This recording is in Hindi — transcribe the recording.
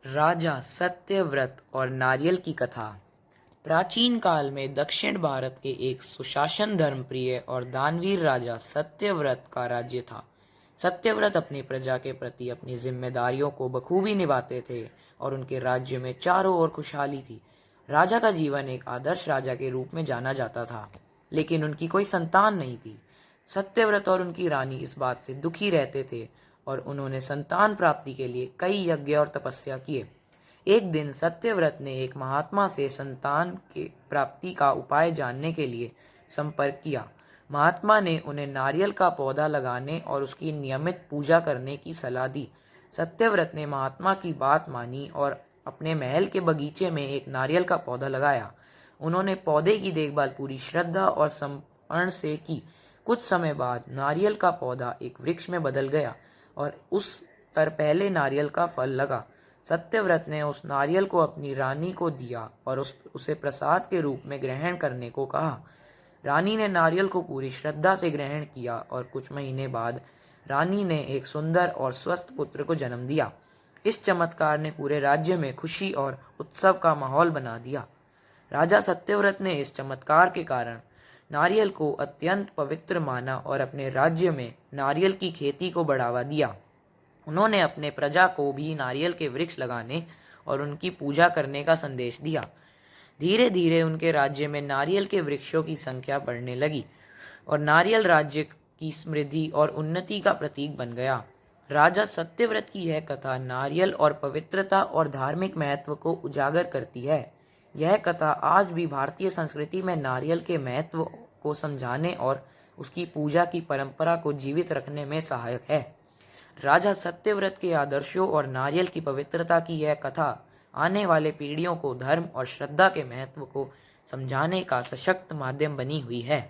राजा सत्यव्रत और नारियल की कथा। प्राचीन काल में दक्षिण भारत के एक सुशासन धर्मप्रिय और दानवीर राजा सत्यव्रत का राज्य था। सत्यव्रत अपनी प्रजा के प्रति अपनी जिम्मेदारियों को बखूबी निभाते थे और उनके राज्य में चारों ओर खुशहाली थी। राजा का जीवन एक आदर्श राजा के रूप में जाना जाता था, लेकिन उनकी कोई संतान नहीं थी। सत्यव्रत और उनकी रानी इस बात से दुखी रहते थे और उन्होंने संतान प्राप्ति के लिए कई यज्ञ और तपस्या किए। एक दिन सत्यव्रत ने एक महात्मा से संतान के प्राप्ति का उपाय जानने के लिए संपर्क किया। महात्मा ने उन्हें नारियल का पौधा लगाने और उसकी नियमित पूजा करने की सलाह दी। सत्यव्रत ने महात्मा की बात मानी और अपने महल के बगीचे में एक नारियल का पौधा लगाया। उन्होंने पौधे की देखभाल पूरी श्रद्धा और समर्पण से की। कुछ समय बाद नारियल का पौधा एक वृक्ष में बदल गया और उस पर पहले नारियल का फल लगा। सत्यव्रत ने उस नारियल को अपनी रानी को दिया और उसे प्रसाद के रूप में ग्रहण करने को कहा। रानी ने नारियल को पूरी श्रद्धा से ग्रहण किया और कुछ महीने बाद रानी ने एक सुंदर और स्वस्थ पुत्र को जन्म दिया। इस चमत्कार ने पूरे राज्य में खुशी और उत्सव का माहौल बना दिया। राजा सत्यव्रत ने इस चमत्कार के कारण नारियल को अत्यंत पवित्र माना और अपने राज्य में नारियल की खेती को बढ़ावा दिया। उन्होंने अपने प्रजा को भी नारियल के वृक्ष लगाने और उनकी पूजा करने का संदेश दिया। धीरे धीरे उनके राज्य में नारियल के वृक्षों की संख्या बढ़ने लगी और नारियल राज्य की समृद्धि और उन्नति का प्रतीक बन गया। राजा सत्यव्रत की यह कथा नारियल और पवित्रता और धार्मिक महत्व को उजागर करती है। यह कथा आज भी भारतीय संस्कृति में नारियल के महत्व को समझाने और उसकी पूजा की परंपरा को जीवित रखने में सहायक है। राजा सत्यव्रत के आदर्शों और नारियल की पवित्रता की यह कथा आने वाले पीढ़ियों को धर्म और श्रद्धा के महत्व को समझाने का सशक्त माध्यम बनी हुई है।